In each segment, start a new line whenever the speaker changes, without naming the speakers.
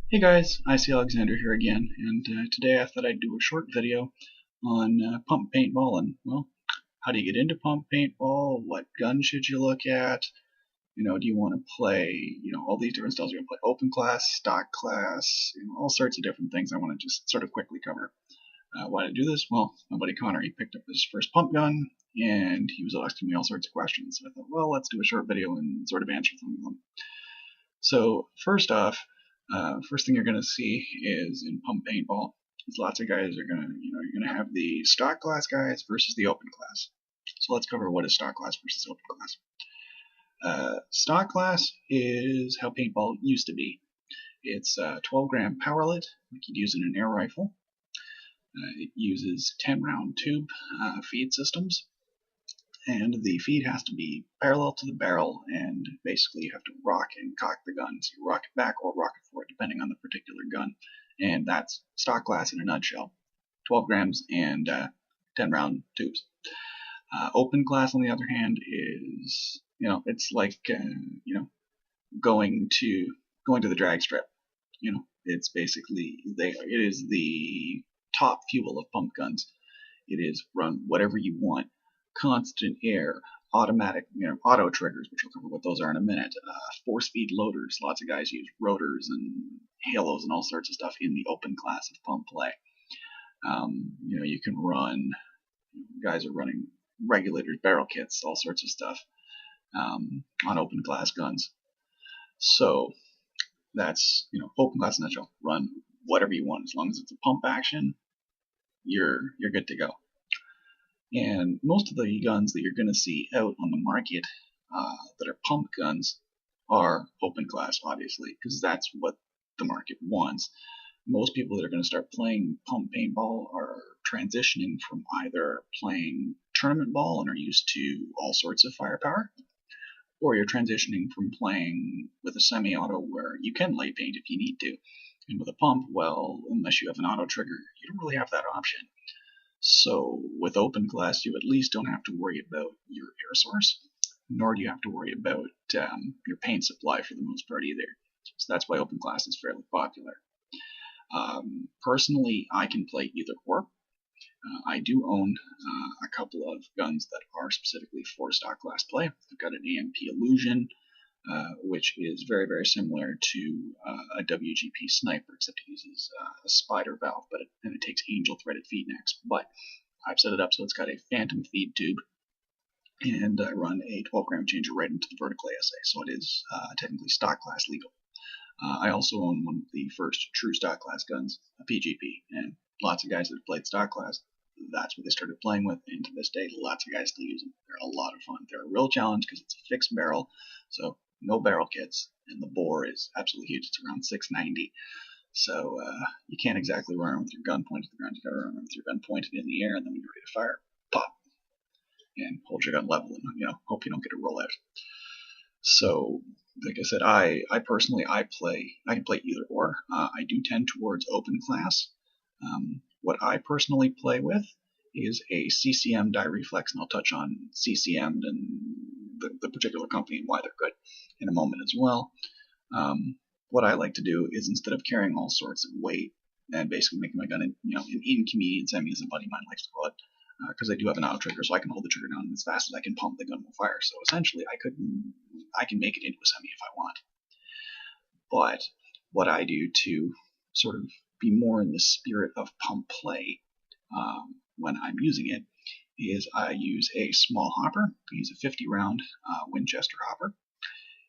Hey guys, IC Alexander here again, and today I thought I'd do a short video on pump paintball and, well, how do you get into pump paintball? What gun should you look at? Do you want to play, all these different styles? You want to play open class, stock class, all sorts of different things I want to just sort of quickly cover. Why did I do this? Well, my buddy Connor, he picked up his first pump gun, and he was asking me all sorts of questions. So I thought, well, let's do a short video and sort of answer some of them. So first off, first thing you're going to see is in pump paintball, is lots of guys are going to, you're going to have the stock class guys versus the open class. So let's cover what is stock class versus open class. Stock class is how paintball used to be. It's 12 gram powerlet, like you'd use in an air rifle. It uses 10 round tube feed systems, and the feed has to be parallel to the barrel, and basically you have to rock and cock the gun. So you rock it back or rock it forward, depending on the particular gun. And that's stock class in a nutshell. 12 grams and 10 round tubes. Open class, on the other hand, is it's like going to the drag strip. It's basically it is the top fuel of pump guns. It is run whatever you want, constant air, automatic, auto triggers, which we'll cover what those are in a minute. Force feed loaders. Lots of guys use rotors and halos and all sorts of stuff in the open class of pump play. You can run. Guys are running regulators, barrel kits, all sorts of stuff on open class guns. So that's open class in a nutshell. Run whatever you want as long as it's a pump action. You're good to go. And most of the guns that you're going to see out on the market that are pump guns are open class, obviously, because that's what the market wants. Most people that are going to start playing pump paintball are transitioning from either playing tournament ball and are used to all sorts of firepower, or you're transitioning from playing with a semi-auto where you can lay paint if you need to. And with a pump, well, unless you have an auto trigger, you don't really have that option. So with open class, you at least don't have to worry about your air source, nor do you have to worry about your paint supply for the most part either. So that's why open class is fairly popular. Personally, I can play either or. I do own a couple of guns that are specifically for stock class play. I've got an AMP Illusion, which is very, very similar to a WGP Sniper, except it uses a spider valve, and it takes angel threaded feed necks. But I've set it up so it's got a phantom feed tube, and I run a 12 gram changer right into the vertical ASA, so it is technically stock class legal. I also own one of the first true stock class guns, a PGP, and lots of guys that have played stock class, that's what they started playing with, and to this day, lots of guys still use them. They're a lot of fun. They're a real challenge because it's a fixed barrel, so no barrel kits, and the bore is absolutely huge. It's around 690, so you can't exactly run around with your gun pointed to the ground. You gotta run with your gun pointed in the air, and then when you're ready to fire, pop, and hold your gun level, and hope you don't get a rollout. So, like I said, I personally I can play either or. I do tend towards open class. What I personally play with is a CCM die reflex, and I'll touch on CCM and the particular company and why they're good in a moment as well. What I like to do is, instead of carrying all sorts of weight and basically making my gun an inconvenient semi, as a buddy of mine likes to call it, because I do have an auto trigger, so I can hold the trigger down as fast as I can pump, the gun will fire. So essentially, I can make it into a semi if I want. But what I do to sort of be more in the spirit of pump play when I'm using it is I use a small hopper. I use a 50 round Winchester hopper,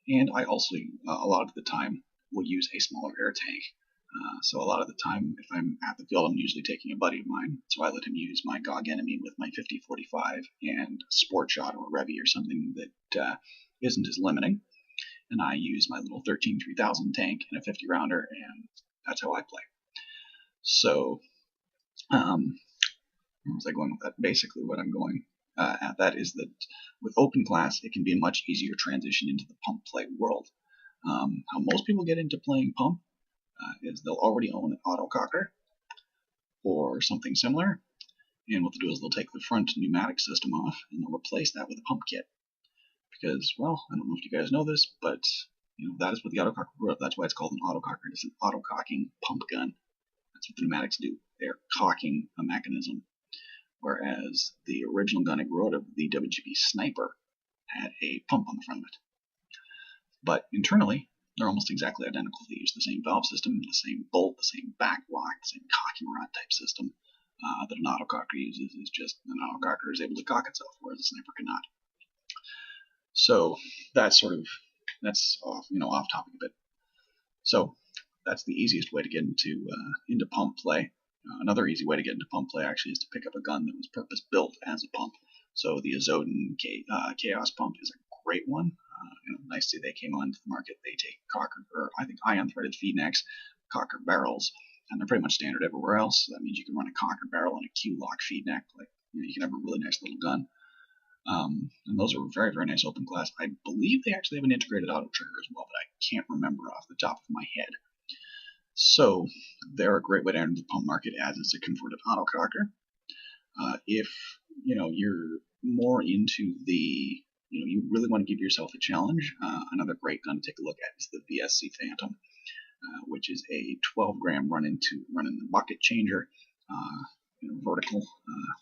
and I also a lot of the time will use a smaller air tank. So a lot of the time, if I'm at the field, I'm usually taking a buddy of mine, so I let him use my GOG Enemy with my 50-45 and Sport Shot or Revy or something that isn't as limiting, and I use my little 13-3000 tank and a 50 rounder, and that's how I play. So, where was I going with that? Basically, what I'm going at that is that with open class, it can be a much easier transition into the pump play world. How most people get into playing pump is they'll already own an autococker or something similar, and what they'll do is they'll take the front pneumatic system off and they'll replace that with a pump kit. Because, well, I don't know if you guys know this, but That is what the autococker grew up. That's why it's called an autococker. It's an autococking pump gun. That's what the pneumatics do. They're cocking a mechanism. Whereas the original gun it grew out of, the WGB Sniper, had a pump on the front of it. But internally, they're almost exactly identical. They use the same valve system, the same bolt, the same back block, the same cocking rod type system that an autococker uses. Is just an autococker is able to cock itself, whereas a sniper cannot. So that's off topic a bit. So that's the easiest way to get into pump play. Another easy way to get into pump play actually is to pick up a gun that was purpose built as a pump. So the Azoden Chaos pump is a great one. Nice to see they came onto the market. They take ion threaded feed necks, cocker barrels, and they're pretty much standard everywhere else. So that means you can run a cocker barrel and a Q-lock feed neck. You can have a really nice little gun. And those are very, very nice open class. I believe they actually have an integrated auto trigger as well, but I can't remember off the top of my head. So they're a great way to enter the pump market as it's a converted autococker. If you're more into the you really want to give yourself a challenge, another great gun to take a look at is the VSC Phantom, which is a 12-gram run-in the bucket changer, vertical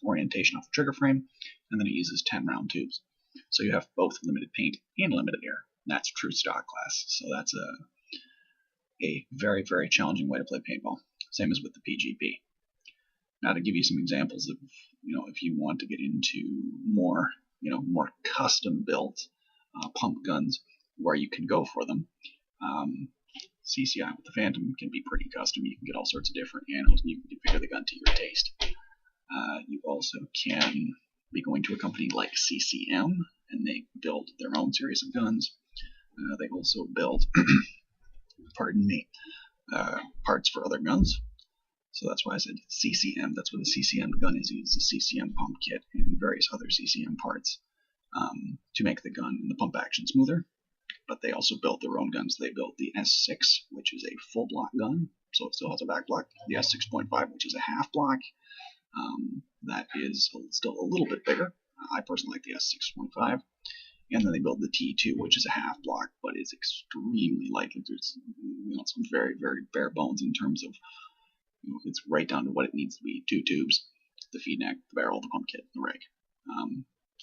orientation off the trigger frame, and then it uses 10-round tubes. So you have both limited paint and limited air. And that's true stock class. So that's a very, very challenging way to play paintball. Same as with the PGP. Now, to give you some examples of, if you want to get into more custom-built pump guns where you can go for them, CCI with the Phantom can be pretty custom. You can get all sorts of different anos, and you can configure the gun to your taste. You also can be going to a company like CCM, and they build their own series of guns. They also build, parts for other guns. So that's why I said CCM. That's what a CCM gun is. It uses a CCM pump kit and various other CCM parts to make the gun and the pump action smoother. But they also built their own guns. They built the S6, which is a full block gun, so it still has a back block. The S6.5, which is a half block, that is still a little bit bigger. I personally like the S6.5. And then they built the T2, which is a half block, but is extremely light. There's some very, very bare bones in terms of it's right down to what it needs to be: 2 tubes, the feed neck, the barrel, the pump kit, the rig.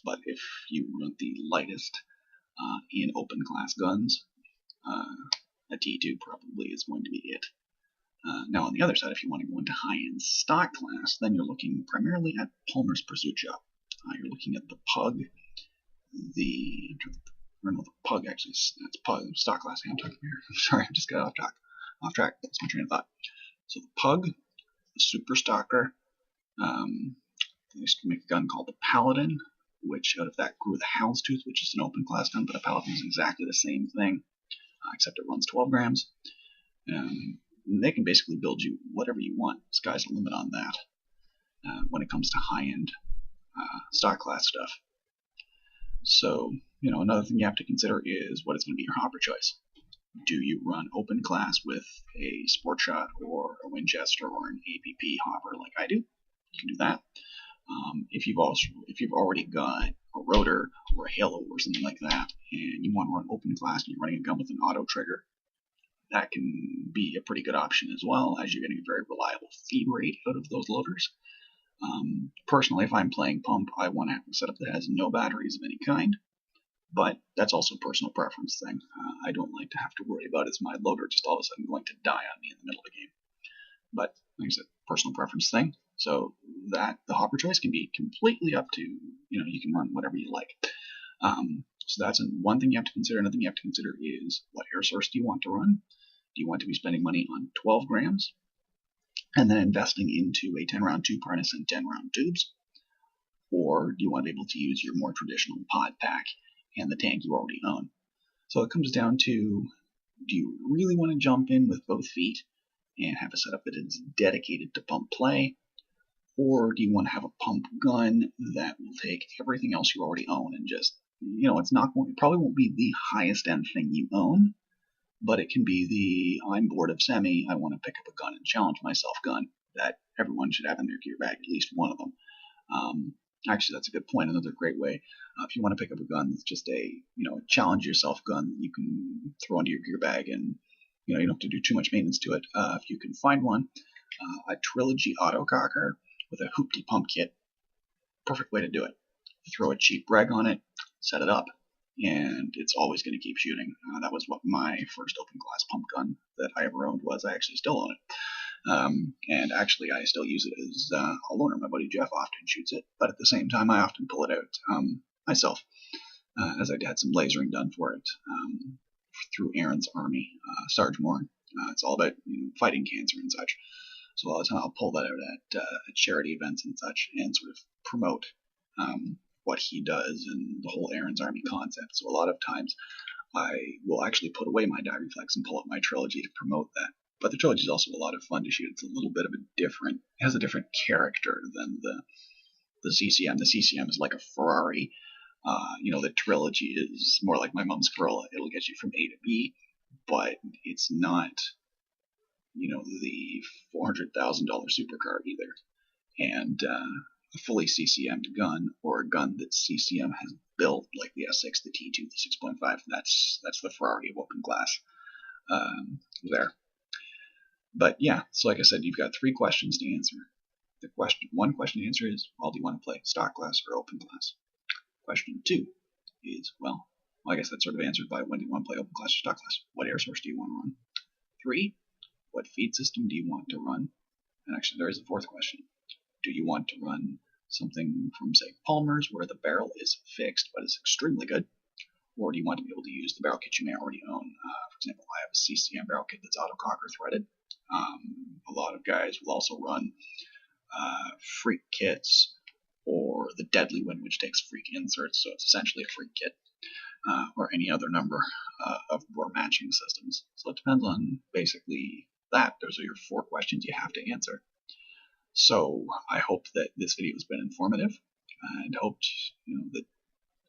But if you want the lightest in open class guns, a T2 probably is going to be it. Now on the other side, if you want to go into high-end stock class, then you're looking primarily at Palmer's Pursuit Shop. You're looking at the Pug, the Pug actually, that's Pug, stock class. I'm talking here. I'm sorry, I just got off track. That's my train of thought. So the Pug, the Super Stalker, they used to make a gun called the Paladin, which out of that grew the Houndstooth, which is an open class gun, but a Paladin is exactly the same thing, except it runs 12 grams. They can basically build you whatever you want. Sky's the limit on that when it comes to high-end stock class stuff. So, another thing you have to consider is what is going to be your hopper choice. Do you run open class with a Sport Shot or a Winchester or an APP hopper like I do? You can do that. If you've already got a rotor or a halo or something like that, and you want to run open class and you're running a gun with an auto trigger, that can be a pretty good option as well, as you're getting a very reliable feed rate out of those loaders. Personally, if I'm playing pump, I want to have a setup that has no batteries of any kind, but that's also a personal preference thing. I don't like to have to worry about is my loader just all of a sudden going to die on me in the middle of the game. But like I said, personal preference thing. So that the hopper choice can be completely up to, you can run whatever you like. So that's one thing you have to consider. Another thing you have to consider is what air source do you want to run? Do you want to be spending money on 12 grams and then investing into a 10-round tube harness and 10-round tubes? Or do you want to be able to use your more traditional pod pack and the tank you already own? So it comes down to, do you really want to jump in with both feet and have a setup that is dedicated to pump play? Or do you want to have a pump gun that will take everything else you already own and just, it probably won't be the highest end thing you own, but it can be the I'm bored of semi, I want to pick up a gun and challenge myself gun that everyone should have in their gear bag, at least one of them. Actually, that's a good point. Another great way, if you want to pick up a gun that's just a challenge yourself gun that you can throw into your gear bag, and you don't have to do too much maintenance to it. If you can find one, a Trilogy autococker with a hoopty pump kit, perfect way to do it. You throw a cheap reg on it, set it up, and it's always going to keep shooting. That was what my first open glass pump gun that I ever owned was. I actually still own it. And actually, I still use it as a loaner. My buddy Jeff often shoots it, but at the same time, I often pull it out myself, as I had some lasering done for it through Aaron's army, Sarge Moore. It's all about fighting cancer and such. So all the time, I'll pull that out at charity events and such, and sort of promote what he does and the whole Aaron's army concept. So a lot of times, I will actually put away my die reflex and pull up my Trilogy to promote that. But the Trilogy is also a lot of fun to shoot. It's a little bit of it has a different character than the CCM. The CCM is like a Ferrari. The Trilogy is more like my mom's Corolla. It'll get you from A to B, but it's not, the $400,000 supercar either. And a fully CCM'd gun, or a gun that CCM has built, like the S6, the T2, the 6.5, that's the Ferrari of open glass there. But yeah, so like I said, you've got 3 questions to answer. One question to answer is, well, do you want to play stock glass or open glass? Question 2 is, well, I guess that's sort of answered by when do you want to play open glass or stock glass? What air source do you want to run? 3, what feed system do you want to run? And actually, there is a 4th question. Do you want to run something from, say, Palmer's, where the barrel is fixed but is extremely good? Or do you want to be able to use the barrel kit you may already own? For example, I have a CCM barrel kit that's autococker threaded. A lot of guys will also run freak kits, or the Deadly Wind, which takes freak inserts, so it's essentially a freak kit, or any other number of bore matching systems. So it depends on basically that. Those are your 4 questions you have to answer. So I hope that this video has been informative, and hoped that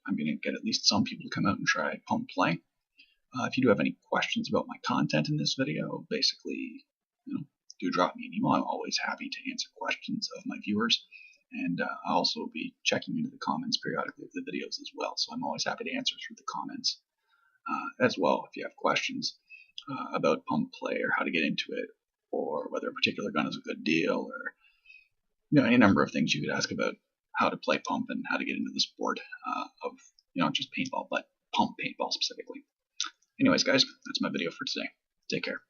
I'm going to get at least some people to come out and try pump play. If you do have any questions about my content in this video, basically, do drop me an email. I'm always happy to answer questions of my viewers, and I'll also be checking into the comments periodically of the videos as well. So I'm always happy to answer through the comments as well if you have questions about pump play, or how to get into it, or whether a particular gun is a good deal, or any number of things you could ask about how to play pump and how to get into the sport of not just paintball, but pump paintball specifically. Anyways, guys, that's my video for today. Take care.